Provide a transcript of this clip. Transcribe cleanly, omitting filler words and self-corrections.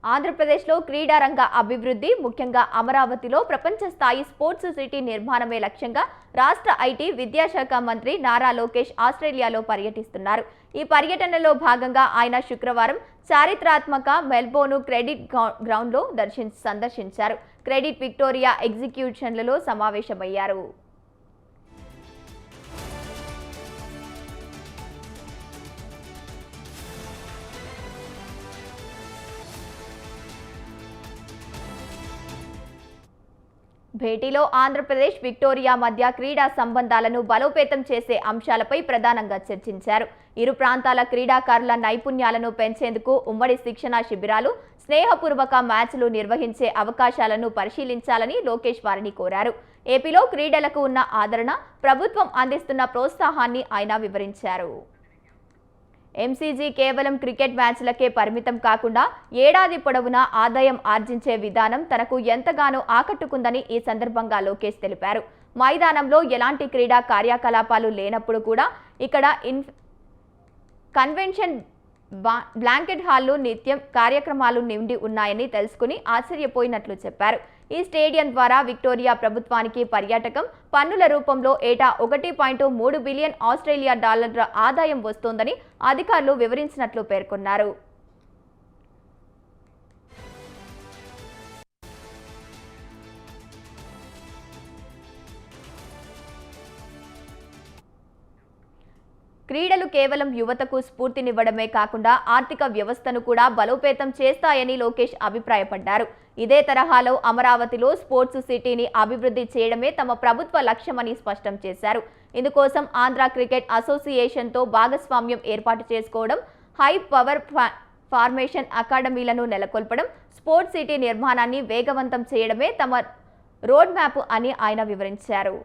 ఆంధ్రప్రదేశ్లో క్రీడారంగ అభివృద్ధి, ముఖ్యంగా అమరావతిలో ప్రపంచ స్థాయి స్పోర్ట్స్ సిటీ నిర్మాణమే లక్ష్యంగా రాష్ట్ర ఐటీ, విద్యాశాఖ మంత్రి నారా లోకేష్ ఆస్ట్రేలియాలో పర్యటిస్తున్నారు. ఈ పర్యటనలో భాగంగా ఆయన శుక్రవారం చారిత్రాత్మక మెల్బోర్న్ క్రెడిట్ గ్రౌండ్లో సందర్శించారు. క్రెడిట్ విక్టోరియా ఎగ్జిక్యూషన్లలో సమావేశమయ్యారు. భేటీలో ఆంధ్రప్రదేశ్, విక్టోరియా మధ్య క్రీడా సంబంధాలను బలోపేతం చేసే అంశాలపై ప్రధానంగా చర్చించారు. ఇరు ప్రాంతాల క్రీడాకారుల నైపుణ్యాలను పెంచేందుకు ఉమ్మడి శిక్షణా శిబిరాలు, స్నేహపూర్వక మ్యాచ్లు నిర్వహించే అవకాశాలను పరిశీలించాలని లోకేష్ వారిని కోరారు. ఏపీలో క్రీడలకు ఉన్న ఆదరణ, ప్రభుత్వం అందిస్తున్న ప్రోత్సాహాన్ని ఆయన వివరించారు. ఎంసీజీ కేవలం క్రికెట్ మ్యాచ్లకే పరిమితం కాకుండా ఏడాది పొడవునా ఆదాయం ఆర్జించే విధానం తనకు ఎంతగానో ఆకట్టుకుందని ఈ సందర్భంగా లోకేష్ తెలిపారు. మైదానంలో ఎలాంటి క్రీడా కార్యకలాపాలు లేనప్పుడు కూడా ఇక్కడ కన్వెన్షన్ బ్లాంకెట్ హాల్లో నిత్యం కార్యక్రమాలు నిండి ఉన్నాయని తెలుసుకుని ఆశ్చర్యపోయినట్లు చెప్పారు. ఈ స్టేడియం ద్వారా విక్టోరియా ప్రభుత్వానికి పర్యాటకం పన్నుల రూపంలో ఏటా 1.3 బిలియన్ ఆస్ట్రేలియా డాలర్ల ఆదాయం వస్తోందని అధికారులు వివరించినట్లు పేర్కొన్నారు. క్రీడలు కేవలం యువతకు స్ఫూర్తినివ్వడమే కాకుండా ఆర్థిక వ్యవస్థను కూడా బలోపేతం చేస్తాయని లోకేష్ అభిప్రాయపడ్డారు. ఇదే తరహాలో అమరావతిలో స్పోర్ట్స్ సిటీని అభివృద్ధి చేయడమే తమ ప్రభుత్వ లక్ష్యమని స్పష్టం చేశారు. ఇందుకోసం ఆంధ్ర క్రికెట్ అసోసియేషన్తో భాగస్వామ్యం ఏర్పాటు చేసుకోవడం, హై పవర్ ఫార్మేషన్ అకాడమీలను నెలకొల్పడం, స్పోర్ట్స్ సిటీ నిర్మాణాన్ని వేగవంతం చేయడమే తమ రోడ్ మ్యాప్ అని ఆయన వివరించారు.